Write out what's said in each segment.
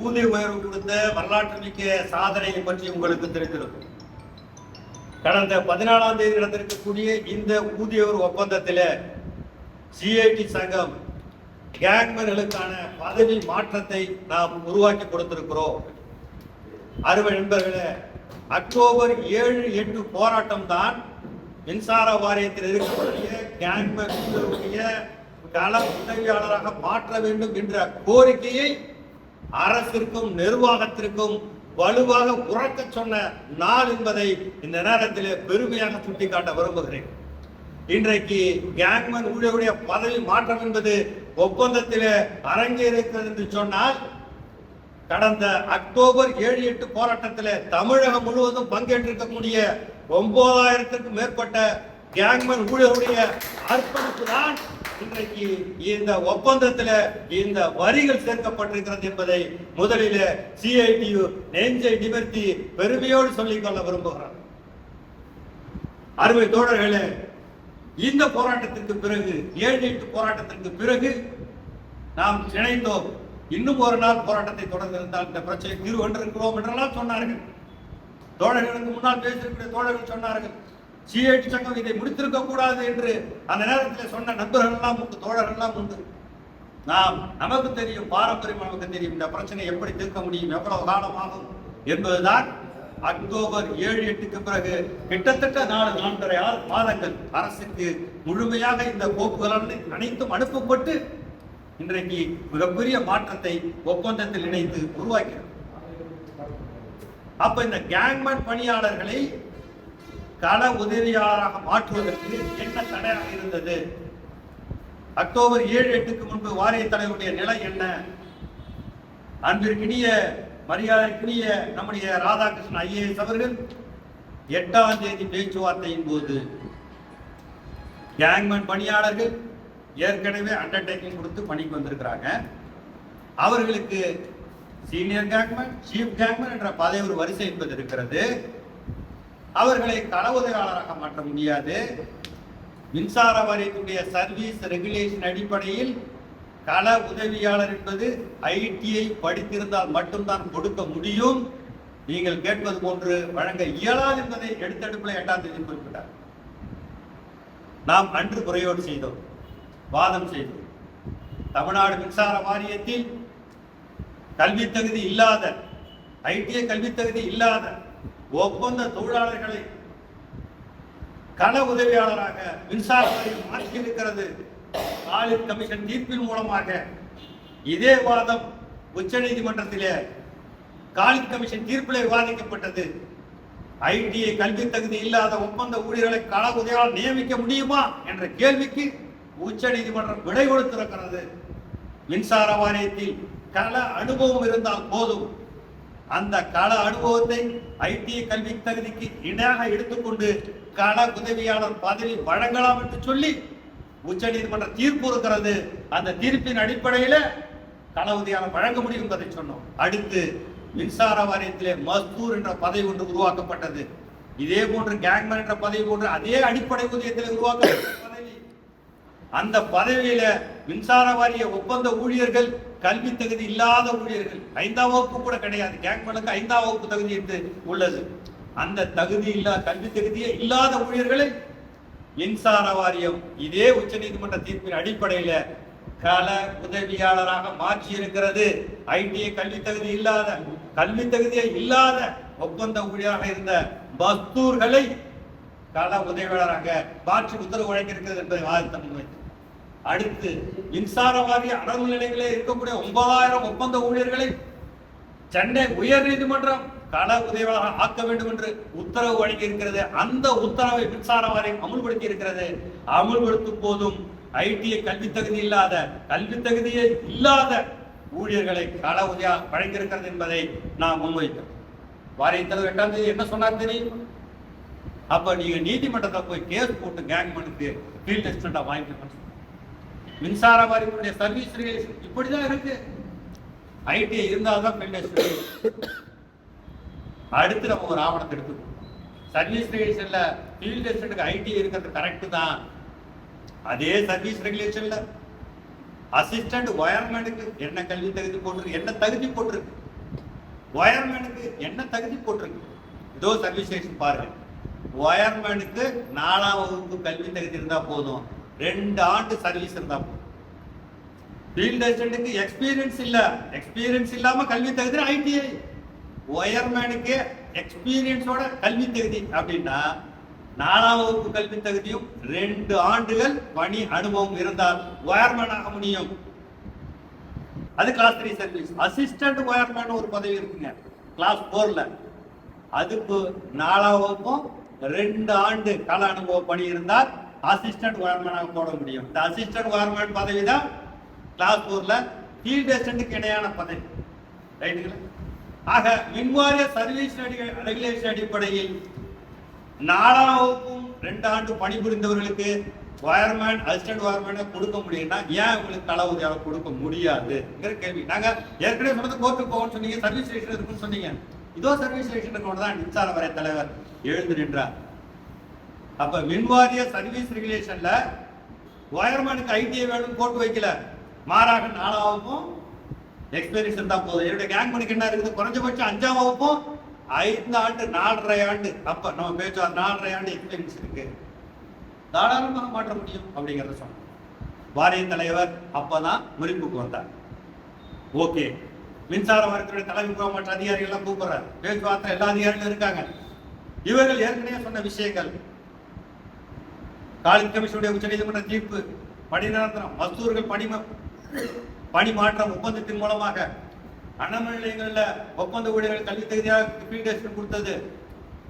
ஊதிய உயர்வு கொடுத்த வரலாற்று மிக்க சாதனையை பற்றி உங்களுக்கு தெரிந்திருக்கும். கடந்த 14ஆம் தேதி நடந்திருக்கக்கூடிய இந்த ஊதிய ஒப்பந்தத்தில் சிஐடி சங்கம் கேங்மேன்களுக்கான பதவி மாற்றத்தை நாம் உருவாக்கி கொடுத்திருக்கிறோம். அருமை நண்பர்களே, அக்டோபர் 7, 8 போராட்டம் தான் மின்சார வாரியத்தில் இருக்கக்கூடிய கேங்மேன்களுடைய கள உதவியாளராக மாற்ற வேண்டும் என்ற கோரிக்கையை அரசிற்கும் நிர்வாகத்திற்கும் வலுவாக உறக்க சொன்ன நாள் என்பதை இந்த நேரத்தில் பெருமையாக சுட்டிக்காட்ட விரும்புகிறேன். இன்றைக்கு கேங்மேன் ஊழியருடைய பதவி மாற்றம் என்பது ஒப்பந்தத்தில் அரங்கேறிருக்கிறது என்று சொன்னால், கடந்த அக்டோபர் 7, 8 போராட்டத்தில் தமிழகம் முழுவதும் பங்கேற்றிருக்கக்கூடிய 9000க்கும் மேற்பட்ட கேங்மேன் ஊழியருடைய அர்ப்பணிப்பு தான் இன்றைக்கு இந்த ஒப்பந்தத்தில் இந்த வரிகள் சேர்க்கப்பட்டிருக்கிறது என்பதை முதலில் சிஐடியு நெஞ்சை நிமிர்த்தி பெருமையோடு சொல்லிக்கொள்ள விரும்புகிறார். அருமை தோழர்களே, இந்த போராட்டத்திற்கு பிறகு 7, 8 போராட்டத்திற்கு பிறகு நாம் இணைந்தோம். இன்னும் ஒரு நாள் போராட்டத்தை தொடர்ந்திருந்தால் இந்த பிரச்சனை தீர்வு கண்டிருக்கிறோம் என்றெல்லாம் சொன்னார்கள். தோழர்களுக்கு முன்னால் பேசியிருக்கிற தோழர்கள் சொன்னார்கள், சிஐடி சங்கம் இதை முடித்திருக்க கூடாது என்று அந்த நேரத்தில் சொன்ன நண்பர்கள் எல்லாம் உண்டு, தோழர்கள் எல்லாம் உண்டு. நமக்கு தெரியும், பாரம்பரியம் நமக்கு தெரியும், இந்த பிரச்சனை எப்படி தீர்க்க முடியும், எவ்வளவு காலமாகும் என்பதுதான். அக்டோபர் 7, 8க்கு பிறகு கிட்டத்தட்ட 4 மாதங்கள் அரசுக்கு முழுமையாக இந்த கோப்புகள் அனைத்தும் அனுப்பப்பட்டு இன்றைக்கு மிகப்பெரிய மாற்றத்தை ஒப்பந்தத்தில் இணைத்து உருவாக்கிறது. அப்ப இந்த கேங்மேன் பணியாளர்களை கள உதவியாளராக மாற்றுவதற்கு என்ன தடையாக இருந்தது? அக்டோபர் 7, 8க்கு முன்பு வாரிய தலைவருடைய நிலை என்ன? அன்பிற்கினிய மரியாதைக்குரிய நம்முடைய ராதாகிருஷ்ணன் ஐஏஎஸ் அவர்கள் 8ஆம் தேதி பேச்சுவார்த்தையின் போது கேங்மேன் பணியாளர்கள் ஏற்கனவே அண்டர்டேக்கிங் கொடுத்து பணிக்கு வந்திருக்கிறாங்க. அவர்களுக்கு சீனியர் கேங்மேன், சீஃப் கேங்மேன் என்ற பதவி ஒரு வரிசை என்பது இருக்கிறது. அவர்களை கள உதவியாளராக மாற்ற முடியாது. மின்சார வாரியத்துடைய சர்வீஸ் ரெகுலேஷன் அடிப்படையில் கள உதவியாளர் என்பது ஐடிஐ படித்திருந்தால் மட்டும்தான் கொடுக்க முடியும். நீங்கள் கேட்பது போன்று வழங்க இயலாது என்பதை எடுத்தெடுப்பில் 8ஆம் தேதி குறிப்பிட்டார். நாம் அன்று முறையோடு செய்தோம், வாதம் செய்தோம். தமிழ்நாடு மின்சார வாரியத்தில் கல்வி தகுதி இல்லாத, ஐடிஐ கல்வி தகுதி இல்லாத ஒப்பந்த தொழிலாளர்களை கள உதவியாளராக மின்சார வாரியம் மாற்றி இருக்கிறது. காலித் கமிஷன் தீர்ப்பின் மூலமாக இதே வாதம் உச்ச நீதிமன்றத்திலே காலித் கமிஷன் தீர்ப்பிலே விவாதிக்கப்பட்டது. ஐடிஐ கல்வி தகுதி இல்லாத ஒப்பந்த ஊழியர்களை கள உதவியாளர் நியமிக்க முடியுமா என்ற கேள்விக்கு உச்ச நீதிமன்றம் விடை கொடுத்திருக்கிறது. மின்சார வாரியத்தில் கள அனுபவம் இருந்தால் போதும், அந்த கள அனுபவத்தை ஐடிஐ கல்வி தகுதிக்கு இணையாக எடுத்துக்கொண்டு கள உதவியாளர் பதவி வழங்கலாம் என்று சொல்லி உச்ச நீதிமன்ற தீர்ப்பு இருக்கிறது. அந்த தீர்ப்பின் அடிப்படையில் கள உதவியாளர் வழங்க முடியும் என்பதை சொன்னோம். அடுத்து மின்சார வாரியத்திலே மஸ்தூர் என்ற பதவி ஒன்று உருவாக்கப்பட்டது. இதே போன்று கேங்மேன் என்ற பதவி போன்று அதே அடிப்படை ஊதியத்தில் உருவாக்கப்பட்ட பதவி. அந்த பதவியில மின்சார வாரிய ஒப்பந்த ஊழியர்கள் கல்வி தகுதி இல்லாத ஊழியர்கள், 5ஆம் வகுப்பு கூட கிடையாது, கேங்மேனுக்கு 5ஆம் வகுப்பு தகுதி என்று உள்ளது. அந்த தகுதி கல்வி தகுதியே இல்லாத ஊழியர்களை மின்சார வாரியம் இதே உச்ச நீதிமன்ற தீர்ப்பின் அடிப்படையில கள உதவியாளராக மாற்றி இருக்கிறது. ஐடிஐ கல்வி தகுதி இல்லாத, கல்வி தகுதியை இல்லாத ஒப்பந்த ஊழியராக இருந்த மஸ்தூர்களை கள உதவியாளராக மாற்றி உத்தரவு வழங்கியிருக்கிறது என்பதை வாதத்தை முன்வைத்து, அடுத்து மின்சார வாரிய அடங்கு நிலையிலே இருக்கக்கூடிய 9000 ஒப்பந்த ஊழியர்களை சென்னை உயர் நீதிமன்றம் கள உதவியாளராக ஆக்க வேண்டும் என்று உத்தரவு வழங்கி இருக்கிறது. அந்த உத்தரவை மின்சார வாரியம் அமுல்படுத்தி இருக்கிறது. அமுல்படுத்தும் போதும் ஐடிஐ கல்வி தகுதி இல்லாத, கல்வி தகுதியை இல்லாத ஊழியர்களை கள உதவியாக வழங்கியிருக்கிறது என்பதை நாம் முன்வைத்தோம். வாரிய தலைவர் 8ஆம் தேதி என்ன சொன்னார் தெரியும்? அப்ப நீங்க நீதிமன்றத்தை போய் கேஸ் போட்டு கேங்மேனுக்கு ஃபீல்ட் அசிஸ்டண்டா வாங்கிக்கணும். மின்சார வாரியத்துடைய சர்வீஸ் ரெகுலேஷன் இப்படிதான் இருக்கு. ஐடிஐ இருந்தால்தான் ஃபீல்ட் அசிஸ்டன்ட். அடுத்து நம்ம ஒரு ஆவணத்தை எடுத்துக்கணும். சர்வீஸ் ரெகுலேஷன்ல ஃபீல்ட் அசிஸ்டன்ட்க்கு ஐடிஐ இருக்கிறது கரெக்ட் தான். அதே சர்வீஸ் ரெகுலேஷன்ல அசிஸ்டன்ட் வயர்மேனுக்கு என்ன கல்வி தகுதி போட்டிருக்கு, என்ன தகுதி போட்டிருக்கு, ஒயர்மேனுக்கு என்ன தகுதி போட்டிருக்கு? இதோ சர்வீஸ் ஸ்டேஷன் பாருங்க. ஒயர்மேனுக்கு 4ஆம் வகுப்பு கல்வி தகுதி இருந்தா போதும், 2 ஆண்டு சர்வீஸ் இருந்தா போதும். ஃபீல்ட் அசிஸ்டன்ட்டுக்கு எக்ஸ்பீரியன்ஸ் இல்ல, எக்ஸ்பீரியன்ஸ் இல்லாம கல்வி தகுதி ஐடிஐ. ஒயர்மேனுக்கு எக்ஸ்பீரியன்ஸோட கல்வி தகுதி அப்படின்னா 4ஆம் வகுப்பு கல்வி தகுதியும் 2 ஆண்டுகள் பணி அனுபவம் இருந்தால் ஒயர்மேன் ஆக முடியும். அது கிளாஸ் 3 சர்வீஸ். அசிஸ்டன்ட் ஒயர்மேன் ஒரு பதவி இருக்குங்க கிளாஸ் 4ல. அதுக்கு 4ஆம் வகுப்பும் 2 ஆண்டு கால அனுபவ பணி இருந்தால் அசிஸ்டன்ட் ஒயர்மேனாக போட முடியும். இந்த அசிஸ்டன்ட் ஒயர்மேன் பதவி தான் கிளாஸ் 4ல ஃபீல்ட் அசிஸ்டன்ட்டுக்கு இணையான பதவி. ரைட்டுங்களா? ஆக மின்வாரிய சர்வீஸ் ரெகுலேஷன் அடிப்படையில் 4ஆம் வகுப்பும் 2 ஆண்டு பணிபுரிந்தவர்களுக்கு ஒயர்மேன் அசிஸ்டன்ட் ஒயர்மேனை கொடுக்க முடியும்னா ஏன் உங்களுக்கு கள உதவியாக கொடுக்க முடியாதுங்கிற கேள்வி. நாங்க ஏற்கனவே சொன்னது கோர்ட்டுக்கு போகணும்னு சொன்னீங்க, சர்வீஸ் ஸ்டேஷன் இருக்குன்னு சொன்னீங்க. இதோ சர்வீஸ் ஸ்டேஷனுக்கு தான் மின்சார வரை தலைவர் எழுந்து நின்றார். அப்ப மின்வாரிய சர்வீஸ் ரெகுலேஷன்ல ஒயர்மேனுக்கு ஐடிஐ வேணும்னு போட்டு வைக்கல, மாறாக 4ஆம் வகுப்பும் எக்ஸ்பீரியன்ஸ் இருந்தா போதும். என்னுடைய கேங் மணிக்கு என்ன இருக்குது, குறைஞ்சபட்சம் 5ஆம் வகுப்பும் 5 ஆண்டு 4.5 ஆண்டு, அப்ப நம்ம பேச்சு 4.5 ஆண்டு எக்ஸ்பீரியன்ஸ் இருக்கு, தாராளமாக மாற்ற முடியும் அப்படிங்கிறத சொன்னார். வாரிய தலைவர் அப்பதான் முறிப்புக்கு வந்தார். ஓகே, மின்சார வாரியத்துடைய தலைமை மற்ற அதிகாரிகள் எல்லாம் கூப்பிடுறாரு, பேச்சுவார்த்தை எல்லா அதிகாரிகளும் இருக்காங்க. இவர்கள் ஏற்கனவே சொன்ன விஷயங்கள், காலித் கமிஷனுடைய உச்சநீதிமன்ற தீர்ப்பு, பணி நிரந்தரம், மஸ்தூர்கள் பணி மாற்றம் ஒப்பந்தத்தின் மூலமாக அண்ணாமலை நிலையங்களில் ஒப்பந்த ஊழியர்கள் கல்வி தகுதியாக கொடுத்தது,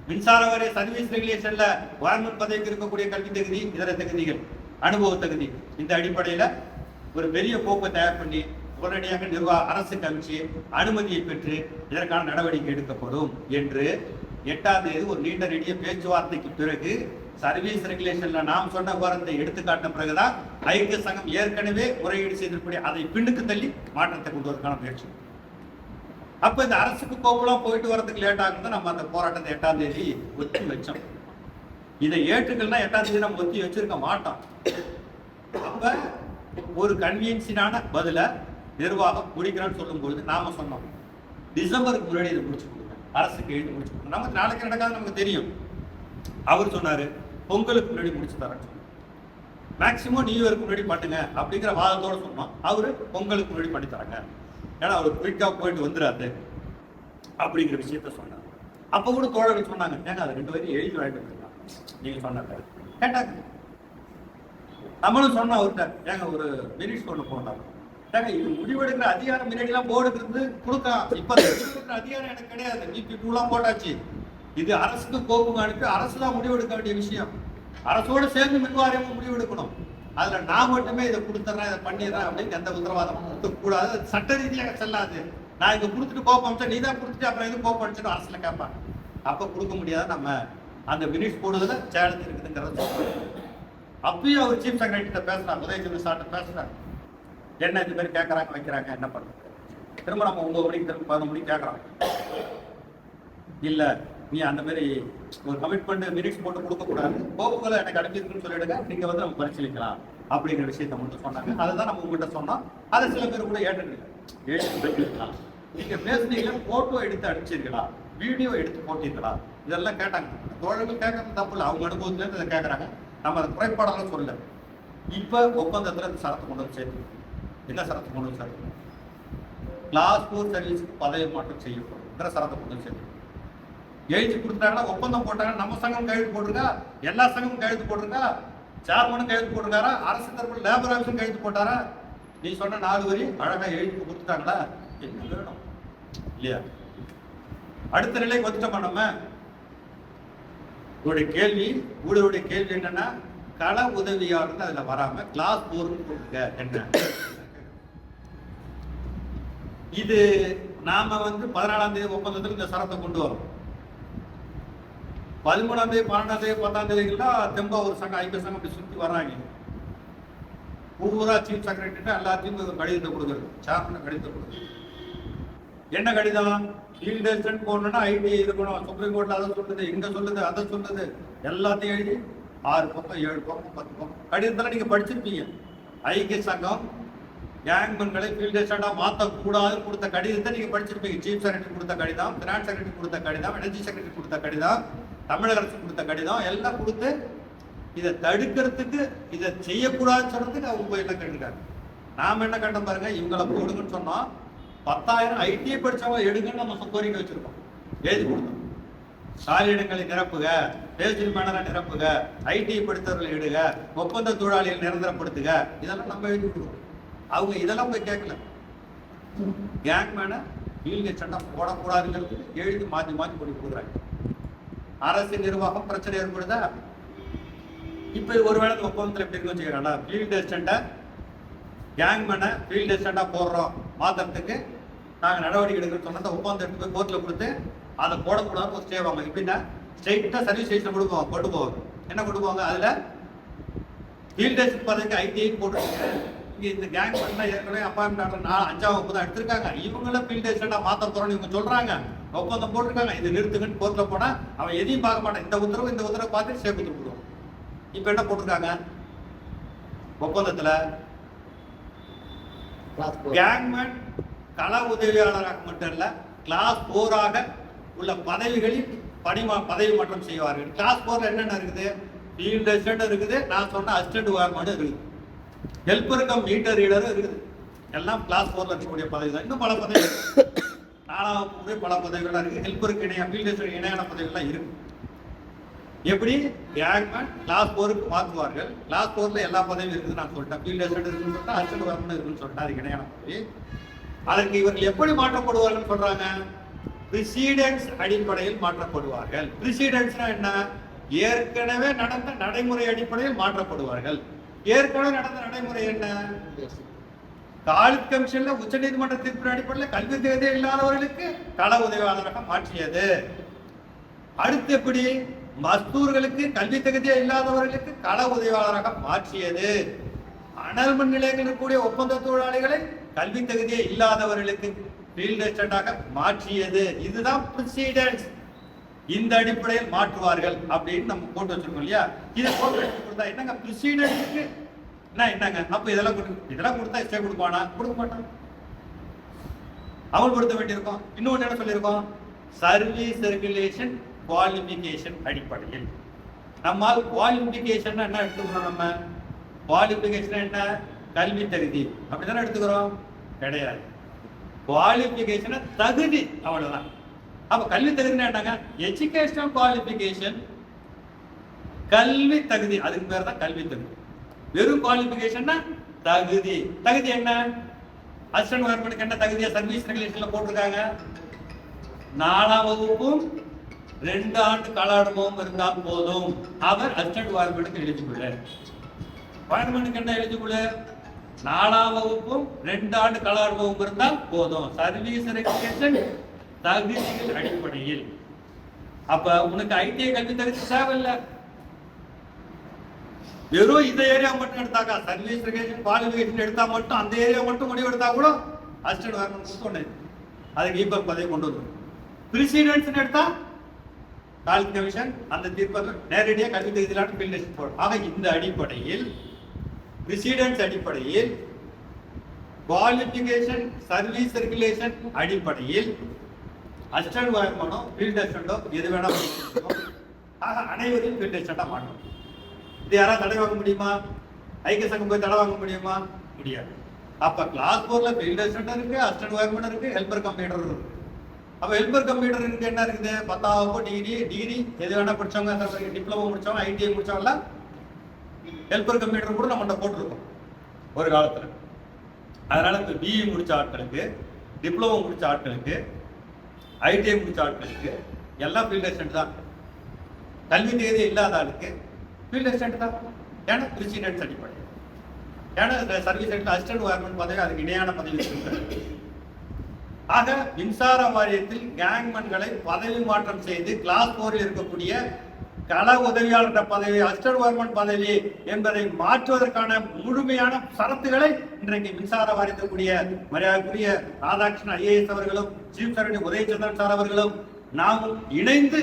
மின்சார வாரிய சர்வீஸ் ரெகுலேஷன்ல ஒயர்மேன் பதவிக்கு இருக்கக்கூடிய கல்வி தகுதி, இதர தகுதிகள், அனுபவ தகுதி, இந்த அடிப்படையில ஒரு பெரிய கோப்பை தயார் பண்ணி உடனடியாக அரசுக்கு அமைச்சு அனுமதியை பெற்று இதற்கான நடவடிக்கை எடுக்கப்படும் என்று 8ஆம் தேதி ஒரு நீண்ட நெடிய பேச்சுவார்த்தைக்கு பிறகு சர்வீஸ் ரெகுலேஷன்ல நாம் சொன்ன விவரத்தை எடுத்துக்காட்டின பிறகுதான் ஐக்கிய சங்கம் ஏற்கனவே முறையீடு செய்திருக்கூடிய அதை பின்னுக்கு தள்ளி மாற்றத்தை கொண்டு வரதுக்கான முயற்சி. அப்ப இந்த அரசுக்கு கோப்பெல்லாம் போயிட்டு வரதுக்கு லேட் ஆகுது. நம்ம அந்த போராட்டத்தை 8ஆம் தேதி ஒத்தி வச்சோம். இதை ஏற்றுக்கள்னா 8ஆம் தேதி நம்ம ஒத்தி வச்சிருக்க மாட்டோம். அப்ப ஒரு கன்வீன்சினான பதில நிர்வாகம் முடிக்கிறேன்னு சொல்லும் பொழுது நாம சொன்னோம், டிசம்பருக்கு முன்னாடி இதை முடிச்சு கொடுங்க, அரசுக்கு எழுதி முடிச்சு கொடுங்க. நமக்கு நாளைக்கு நடக்காது நமக்கு தெரியும். அவர் சொன்னாரு பொங்கலுக்கு முன்னாடி முடிச்சு தரேன், மேக்சிமம் நியூ இயருக்கு முன்னாடி பண்ணுங்க அப்படிங்கிற வாதத்தோட சொன்னோம். அவரு பொங்கலுக்கு முன்னாடி பண்ணி தராங்க, ஏன்னா அவர் குயிக்கா போயிட்டு வந்துடாது அப்படிங்கிற விஷயத்த சொன்னார். அப்ப கூட தோழர்கள் சொன்னாங்க, ஏங்க அது 2 வரையும் எழுதி வாங்கிட்டு வந்துருக்கலாம் நீங்க சொன்னாங்க. கேட்டாங்க, நம்மளும் சொன்னோம் அவர்கிட்ட, ஏங்க ஒரு மினிட்ஸ் கொண்டு போனாங்க, ஏங்க இது முடிவெடுக்கிற அதிகாரம் முன்னாடி எல்லாம் போர்டுக்கு இருந்து கொடுக்கலாம், இப்ப முடிவெடுக்கிற அதிகாரம் எனக்கு கிடையாது, நீ போட்டாச்சு, இது அரசுக்கு கோப்புங்க அனுப்பி அரசு தான் முடிவெடுக்க வேண்டிய விஷயம், அரசோடு சேர்ந்து மின்வாரியமும் முடிவெடுக்கணும், அதுல நான் மட்டுமே இதை கொடுத்துறேன் இதை பண்ணிடுறேன் அப்படின்னு எந்த உத்தரவாதம் கொடுக்கக்கூடாது, சட்ட ரீதியாக செல்லாது. நான் இங்க கொடுத்துட்டு கோப்பம் அமிச்சா நீ தான் கொடுத்துட்டு அப்புறம் எதுவும் கோப்பம் அடிச்சுட்டு அரசுல கேட்பாங்க, அப்ப கொடுக்க முடியாது. நம்ம அந்த மினிட்ஸ் போடுறதுல சேலஞ்சு இருக்குதுங்கிறத அப்பயும் அவர் சீஃப் செக்ரட்டரி பேசுறாரு, உதயச்சந்திர சார்ட்ட பேசுறாரு, என்ன இந்த மாதிரி கேட்கறாங்க வைக்கிறாங்க என்ன பண்றது, திரும்ப நம்ம 9 மணிக்கு திரும்ப 11 மணிக்கு கேட்கறாங்க, இல்ல நீ அந்த மாதிரி ஒரு கமிட்மெண்ட் மினிட்ஸ் போட்டு கொடுக்க கூடாது, கோப்புகளை எனக்கு அனுப்பியிருக்குன்னு சொல்லிடுங்க, நீங்க வந்து நம்ம பரிசீலிக்கலாம் அப்படிங்கிற விஷயத்த மட்டும் சொன்னாங்க. அதுதான் நம்ம உங்ககிட்ட சொன்னோம். அதை சில பேர் கூட ஏற்றுக்கலாம், நீங்க பேசுனீங்க போட்டோ எடுத்து அனுப்பிச்சிருக்கா, வீடியோ எடுத்து போட்டீங்களா, இதெல்லாம் கேட்டாங்க. தோழர்கள் கேட்கறது தப்பு இல்லை, அவங்க அனுபவத்துல இருந்து இதை கேட்கறாங்க. நம்ம அதை குறைபாடெல்லாம் சொல்ல. இப்ப ஒப்பந்தத்துல இந்த சரத்து கொண்டு வந்து சேர்த்து, என்ன சரத்து கொண்டு வந்து சேர்த்து, கிளாஸ் 4 சர்வீஸுக்கு பதவி மாற்றம் செய்யப்படும் சரத்தை கொண்டு வந்து சேர்த்து எழுதி கொடுத்தாங்கன்னா, ஒப்பந்தம் போட்டாங்கன்னா, நம்ம சங்கம் கையெழுத்து போட்டிருக்கா, எல்லா சங்கமும் கையெழுத்து போட்டிருக்கா, சேர்மனும் கையெழுத்து போட்டிருக்காரா, அரசு தரப்பு லேபர் ஆஃபீஸும் கையெழுத்து போட்டாரா, நீ சொன்ன 4 வரி அழகா எழுதி கொடுத்துட்டாங்களா, என்ன வேணும் இல்லையா? அடுத்த நிலைக்கு வந்துட்டோமா நம்ம. ஊழலுடைய கேள்வி என்னன்னா, கள உதவியாளர் அதுல வராம கிளாஸ் 4 கொடுங்க என்ன. இது நாம வந்து 14ஆம் தேதி ஒப்பந்தத்தில் இந்த சரத்தை கொண்டு வரோம். 13ஆம் தேதி 12ஆம் தேதி 10ஆம் தேதிகள்லாம் தெம்பா ஒரு சங்கம் ஐக்கிய சங்கம் அப்படி சுற்றி வர்றாங்க. ஊரா சீஃப் செக்ரட்டரி எல்லாத்தையும் கடிதத்தை கொடுக்குறது, சேர்மன் கடிதத்தை கொடுக்குறது. என்ன கடிதம், ஃபீல்ட் அசிஸ்டன்ட் போடணும்னா ஐடிஐ இருக்கணும், சுப்ரீம் கோர்ட்ல அதை சொல்லுது, இங்க சொல்லுது, அதை சொல்லுது, எல்லாத்தையும் எழுதி 6 பக்கம் 7 பக்கம் 10 பக்கம் கடிதத்தெல்லாம் நீங்க படிச்சிருப்பீங்க. ஐக்கிய சங்கம் கேங்மேன்களை ஃபீல்ட் அசிஸ்டண்டா மாற்றக்கூடாதுன்னு கொடுத்த கடிதத்தை நீங்க படிச்சிருப்பீங்க. சீஃப் செக்ரட்டரி கொடுத்த கடிதம், பினான்ஸ் செக்ரட்டரி கொடுத்த கடிதம், எனர்ஜி செக்ரட்டரி கொடுத்த கடிதம், தமிழக அரசு கொடுத்த கடிதம் எல்லாம் கொடுத்து இதை தடுக்கிறதுக்கு, இதை செய்யக்கூடாதுன்னு சொல்றதுக்கு அவங்க போய் எல்லாம் கேட்டுருக்காங்க. நாம என்ன கண்டம் பாருங்க, இவங்களை போடுங்கன்னு சொன்னோம். 10,000 ஐடிஐ படிச்சவங்க எடுங்கன்னு நம்ம கோரிக்கை வச்சிருக்கோம், எழுதி கொடுத்தோம். காலியிடங்களை நிரப்புக, பேஜில் மேனரை நிரப்புக, ஐடிஐ படித்தவர்கள் எடுக, ஒப்பந்த தொழிலாளிகள் நிரந்தரப்படுத்துக, இதெல்லாம் நம்ம எழுதி கொடுக்கணும். அவங்க இதெல்லாம் போய் கேட்கல. கேங்மேனை ஃபீல்ட் அசிஸ்டண்டா போடக்கூடாதுங்கிறது எழுதி மாற்றி மாற்றி போய் கொடுக்குறாங்க. அரசு நிர்வாகம் பிரச்சனை ஏற்படுதா? இப்ப ஒருவேளை ஒப்பந்தத்தில் எப்படி இருக்குன்னு வச்சுக்கிறாங்களா, ஃபீல்ட் அசிஸ்டண்டா கேங்மேனை ஃபீல்ட் அசிஸ்டண்டா போடுறோம் மாத்திரத்துக்கு நாங்கள் நடவடிக்கை எடுக்கிறோம் சொன்னா ஒப்பந்தம் எடுத்து போய் கோர்ட்டில் கொடுத்து அதை போடக்கூடாதுன்னு ஒரு ஸ்டே வாங்க. எப்படின்னா ஸ்ட்ரெயிட்டாக சர்வீஸ் ஸ்டேஷன் கொடுப்போம், கொண்டு போவாங்க. என்ன கொண்டு போவாங்க, அதில் ஃபீல்ட் அசிஸ்டன்ட் பதவிக்கு ஐடிஐ போட்டுருக்காங்க. இங்கே இந்த கேங் பண்ணா ஏற்கனவே அப்பாயின்மெண்ட் 5ஆம் வகுப்பு தான் எடுத்திருக்காங்க. இவங்கள ஃபீல்ட் அசிஸ்டண்டா மாற்ற போறோம்னு இவங்க சொல்றாங்க, ஒப்பந்தம் போட்டிருக்காங்க. இது நிறுத்துங்கன்னு கோர்ட்டில் போனா அவன் எதையும் பார்க்க மாட்டான். இந்த உத்தரவை பார்த்து ஸ்டே கொடுத்துருவோம். இப்போ என்ன போட்டிருக்காங்க ஒப்பந்தத்தில், கேங்மேன் கள உதவியாளராக மட்டும் இல்ல, கிளாஸ் 4 உள்ள பதவிகளில் பதவி மாற்றம் செய்வார்கள். கிளாஸ் 4 என்னென்ன இருக்குது, ஃபீல்ட் அசிஸ்டன்ட் இருக்குது, நான் சொன்ன அசிஸ்டன்ட் வார்மன் இருக்குது, ஹெல்பர் கம் மீட்டர் ரீடரும் இருக்குது. எல்லாம் கிளாஸ் 4 இருக்கக்கூடிய பதவி தான். இன்னும் பல பதவி 4ஆம் பல பதவிகள்லாம் இருக்கு. ஹெல்பருக்கு இணைய ஃபீல்ட் அசிஸ்டன்ட் இணையான பதவிகள்லாம் இருக்கு. எப்படி கேங்மேன் கிளாஸ் 4க்கு மாற்றுவார்கள். கிளாஸ் 4ல எல்லா பதவியும் இருக்குது நான் சொல்லிட்டேன். ஃபீல்ட் அசிஸ்டன்ட் இருக்குன்னு சொல்லிட்டேன், அசிஸ்டன்ட் வார்மன் இருக்குன்னு சொல்லிட்டேன், அதுக்கு இணையான பதவி. அதற்கு இவர்கள் எப்படி மாற்றப்படுவார்கள் சொல்றாங்க, பிரசிடென்ஸ் அடிப்படையில் மாற்றப்படுவார்கள். பிரசிடென்ஸ்னா என்ன, ஏற்கனவே நடந்த நடைமுறை அடிப்படையில் மாற்றப்படுவார்கள். ஏற்கனவே நடந்த நடைமுறை என்ன, காலித் கமிஷன்ல உச்ச நீதிமன்ற தீர்ப்பின் அடிப்படையில் கல்வி தகுதி இல்லாதவர்களுக்கு கள உதவியாளராக மாற்றியது. அடுத்து எப்படி மஸ்தூர்களுக்கு கல்வி தகுதியே இல்லாதவர்களுக்கு கள உதவியாளராக மாற்றியது. அனல் மின் நிலையங்களில் கூடிய ஒப்பந்த தொழிலாளிகளை கல்வி தகுதியே இல்லாதவர்களுக்கு ஃபீல்ட் அசிஸ்டண்டாக மாற்றியது. இதுதான் பிரசிடென்ஸ். இந்த அடிப்படையில் மாற்றுவார்கள் அப்படின்னு நம்ம போட்டு வச்சிருக்கோம் இல்லையா. இதை போட்டு கொடுத்தா என்னங்க பிரசிடென்ட்க்கு என்னங்க, அப்ப இதெல்லாம் கொடுத்தா ஸ்டே கொடுப்பானா, கொடுக்க மாட்டான், அமல்படுத்த வேண்டியிருக்கும். இன்னொன்று என்ன சொல்லியிருக்கோம், சர்வீஸ் ரெகுலேஷன் குவாலிஃபிகேஷன் அடிப்படையில். நம்மால் குவாலிஃபிகேஷன் என்ன எடுத்துக்கிறோம், நம்ம குவாலிஃபிகேஷன் என்ன, கல்வி தகுதி அப்படிதானே எடுத்துக்கிறோம், கிடையாது. குவாலிஃபிகேஷன் தகுதி, அவ்வளவுதான். அப்ப கல்வி தகுதினா என்னங்க, எஜுகேஷனல் குவாலிஃபிகேஷன், கல்வி தகுதி, அதுக்கு பேர் தான் கல்வி தகுதி. வெறும் குவாலிஃபிகேஷன் தகுதி. தகுதி என்ன, அசிஸ்டன்ட் வார்மனுக்கு என்ன தகுதியா சர்வீஸ் ரெகுலேஷன்ல போட்டிருக்காங்க, 4ஆம் வகுப்பும் 2 ஆண்டு கால அனுபவம் இருந்தால் போதும், அவர் அசிஸ்டன்ட் வார்மனுக்கு எலிஜிபிள். வார்மனுக்கு என்ன எலிஜிபிள், 4ஆம் வகுப்பும் 2 ஆண்டு கால அனுபவம் இருந்தால் போதும். சர்வீஸ் ரெகுலேஷன் தகுதிகள் அடிப்படையில். அப்ப உனக்கு ஐடிஐ கல்வி தகுதி தேவையில்லை, வெறும் இந்த ஏரியா மட்டும் எடுத்தாக்கா, சர்வீஸ் ரெகுலேஷன் குவாலிஃபிகேஷன் எடுத்தா மட்டும், அந்த ஏரியா மட்டும் முடிவு எடுத்தா கூட அசிஸ்டன்ட் வார்மன் சொன்னது அதுக்கு இப்ப பதவி கொண்டு வந்துடும். பிரசிடென்ஸ் எடுத்தா காலித் கமிஷன் அந்த தீர்ப்பை நேரடியாக கல்வி தகுதியிலான ஃபீல்ட் அசிஸ்டன்ட் போடும். ஆக இந்த அடிப்படையில் பிரசிடென்ஸ் அடிப்படையில் குவாலிஃபிகேஷன் சர்வீஸ் ரெகுலேஷன் அடிப்படையில் அசிஸ்டன்ட் வார்மனோ ஃபீல்ட் அசிஸ்டண்டோ எது வேணா பண்ணிக்கணும். ஆக அனைவரையும் ஃபீல்ட் அசிஸ்டண்டா மாட்டணும். இது யாராவது தடை வாங்க முடியுமா, ஐக்கிய சங்கம் போய் தடை வாங்க முடியுமா, முடியாது. அப்ப கிளாஸ் 4ல ஃபீல்ட் அசிஸ்டன்ட் இருக்கு, அசிஸ்டன்ட் வார்மன் இருக்கு, ஹெல்பர் கம்ப்யூட்டர் இருக்கு. அப்ப ஹெல்பர் கம்ப்யூட்டருக்கு என்ன இருக்குது, 10ஆம் வகுப்பு டிகிரி எது வேணா படிச்சவங்க, டிப்ளமோ முடிச்சவங்க, ஐடிஐ முடிச்சவங்க ஹெல்பர் கம்ப்யூட்டர் கூட நம்ம போட்டிருக்கோம் ஒரு காலத்துல. அதனால இப்ப பிஇ முடிச்ச ஆட்களுக்கு, டிப்ளமோ முடிச்ச ஆட்களுக்கு, ஐடிஐ முடிச்ச ஆட்களுக்கு எல்லாம் ஃபீல்ட் அசிஸ்டன்ட் தான். கல்வி தேதி இல்லாத ஆளுக்கு ஃபீல்ட் அசிஸ்டன்ட் தான். ஏன்னா பிரசிடென்ஸ் அடிப்படை, ஏன்னா சர்வீஸ் அசிஸ்டன்ட் வார்மன் பதவி அதுக்கு இணையான பதவி இருக்கிறது. ஆக மின்சார வாரியத்தில் கேங்மேன்களை பதவி மாற்றம் செய்து கிளாஸ் 4ல் இருக்கக்கூடிய கள உதவியாளர் பதவி, அசிஸ்டன்ட் வார்மன் பதவி என்பதை மாற்றுவதற்கான முழுமையான சரத்துகளை இன்றைக்கு மின்சார வாரியத்திற்குரிய மரியாதைக்குரிய ராதாகிருஷ்ணன் ஐஏஎஸ் அவர்களும் சீஃப் செக்ரட்டரி உதயச்சந்திரன் சார் அவர்களும் நாமும் இணைந்து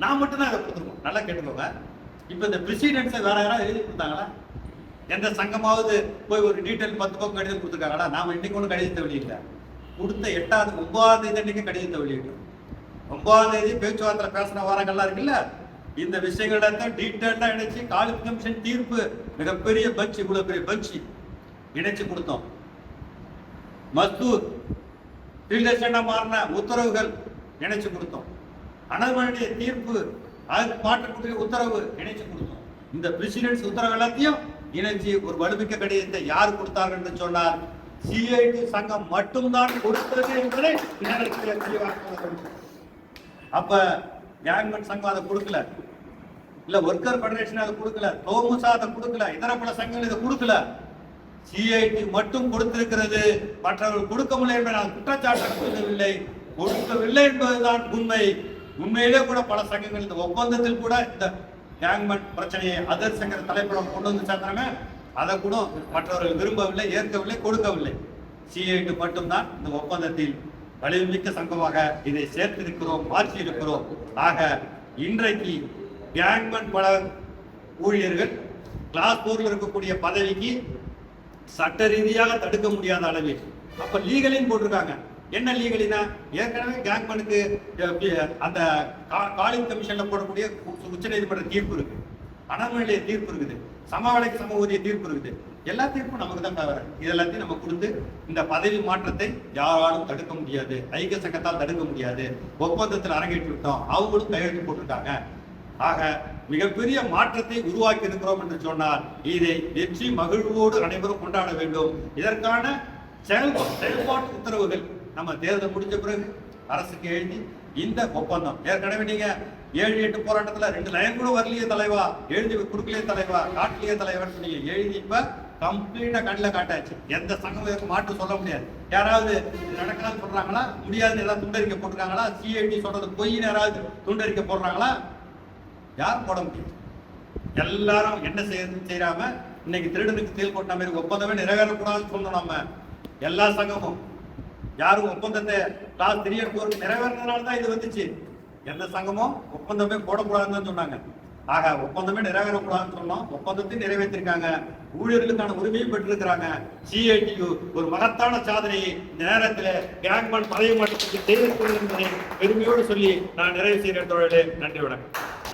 நாம் மட்டும்தான் இதை கொடுத்துருக்கோம். நல்லா கேட்டுக்கோங்க. இப்ப இந்த பிரசிடென்ட்ஸை வேற யாராவது எழுதி கொடுத்தாங்களா, எந்த சங்கமாவது போய் ஒரு டீட்டெயில் 10 பக்கம் கடிதம் கொடுத்துருக்காங்களா? நாம இன்னைக்கு ஒன்றும் கடிதத்தை வெளியிட்ட. கொடுத்த 9ஆம் தேதி அன்னைக்கு கடிதத்தை வெளியிட்டோம். 9ஆம் தேதி பேச்சுவார்த்தை பேசின வாரங்கள்லாம் இருக்குல்ல, இந்த விஷயங்கள டீட்டெயிலா இணைச்சு காலிஃப் கமிஷன் தீர்ப்பு மிகப்பெரிய பஞ்ச், இவ்வளவு பெரிய பஞ்ச் இணைச்சு கொடுத்தோம். மஸ்தூர் ரிலேஷனா மாறின உத்தரவுகள் இணைச்சு கொடுத்தோம். அனல்மணிய தீர்ப்பு அது மாற்றக்கூடிய உத்தரவு இணைச்சு கொடுத்தோம். இந்த பிரசிடென்ட்ஸ் உத்தரவு எல்லாத்தையும் இணைச்சு ஒரு வலுமிக்க கடிதத்தை யார் கொடுத்தார்கள் என்று சொன்னார், சிஐடி சங்கம் மட்டும்தான் கொடுத்தது என்பதை அப்ப கேங்மேன் சங்கம் அதை கொடுக்கல, இல்ல ஒர்க்கர் ஃபெடரேஷன் அதை கொடுக்கல, தோமுசா அதை கொடுக்கல, இதர பல சங்கங்கள் இதை கொடுக்கல. சிஐடி மட்டும் கொடுத்திருக்கிறது, மற்றவர்கள் கொடுக்க முடியல என்பதை நான் குற்றச்சாட்டு சொல்லவில்லை, கொடுக்கவில்லை என்பதுதான் உண்மை. உண்மையிலே கூட பல சங்கங்கள் இந்த ஒப்பந்தத்தில் கூட இந்த கேங்மேன் பிரச்சனையை அதர் சங்க தலைப்படம் கொண்டு வந்து சேர்ந்தாங்க. அதை கூட மற்றவர்கள் விரும்பவில்லை, ஏற்கவில்லை, கொடுக்கவில்லை. சிஐடி மட்டும்தான் இந்த ஒப்பந்தத்தில் வலிமைமிக்க சங்கமாக இதை சேர்த்திருக்கிறோம், மாற்றி இருக்கிறோம். ஆக இன்றைக்கு கேங்மேன் பல ஊழியர்கள் கிளாஸ் 4 இருக்கக்கூடிய பதவிக்கு சட்ட ரீதியாக தடுக்க முடியாத அளவில் அப்ப லீகலின் போட்டிருக்காங்க. என்ன லீகலினா, ஏற்கனவே கேங்மேனுக்கு அந்த காலிங் கமிஷன்ல போடக்கூடிய உச்ச நீதிமன்ற தீர்ப்பு இருக்கு, அனல்மணிய தீர்ப்பு இருக்குது, சமவேளைக்கு சம ஊதிய தீர்ப்பு இருக்குது. எல்லா தீர்ப்பும் நமக்கு தான் தவிர இதெல்லாத்தையும் நம்ம கொடுத்து இந்த பதவி மாற்றத்தை யாராலும் தடுக்க முடியாது, ஐக்கிய சங்கத்தால் தடுக்க முடியாது. ஒப்பந்தத்தில் அரங்கேற்றி விட்டோம், அவங்களும் கையெழுத்து போட்டிருக்காங்க. ஆக மிகப்பெரிய மாற்றத்தை உருவாக்கி இருக்கிறோம் என்று சொன்னார். இதை வெற்றி மகிழ்வோடு அனைவரும் கொண்டாட வேண்டும். இதற்கான செயல்பாட்டு உத்தரவுகள் நம்ம தேர்தல் முடிஞ்ச பிறகு அரசுக்கு எழுதி இந்த ஒப்பந்தம் ஏற்கனவே நீங்க 7-8 போராட்டத்துல 2 லைன் கூட வரலையே தலைவா, எழுதி கொடுக்கலையே தலைவா, காட்டலையே தலைவர்னு சொன்னீங்க. எழுதி இப்ப கம்ப்ளீட்டா கண்ணில் காட்டாச்சு. எந்த சங்கம் மாற்று சொல்ல முடியாது. யாராவது நடக்கலாம் சொல்றாங்களா? முடியாது. ஏதாவது துண்டறிக்கை போட்டுருக்காங்களா? சிஐடி சொல்றது பொய்ன்னு யாராவது துண்டறிக்கை போடுறாங்களா? யாரும் போட முடியும். எல்லாரும் என்ன செய்யறாம இன்னைக்கு திருடனுக்கு தேல் போட்ட மாதிரி ஒப்பந்தமே நிறைவேறக்கூடாதுன்னு சொன்னோம். நம்ம எல்லா சங்கமும் யாரும் ஒப்பந்தத்தை கிளாஸ் 3 and 4 நிறைவேறினால தான் இது வந்துச்சு. எந்த சங்கமும் ஒப்பந்தமே போடக்கூடாதுன்னு சொன்னாங்க. ஆக ஒப்பந்தமே நிறைவேறக்கூடாதுன்னு சொன்னோம், ஒப்பந்தத்தை நிறைவேற்றிருக்காங்க. ஊழியர்களுக்கான உரிமையும் பெற்றிருக்கிறாங்க. சிஐடியு ஒரு மகத்தான சாதனையை இந்த நேரத்தில் கேங்மேன் பதவி மாற்றத்துக்கு செய்திருக்கிறது என்பதை பெருமையோடு சொல்லி நான் நிறைவு செய்கிறேன். தோழர்களே, நன்றி, வணக்கம்.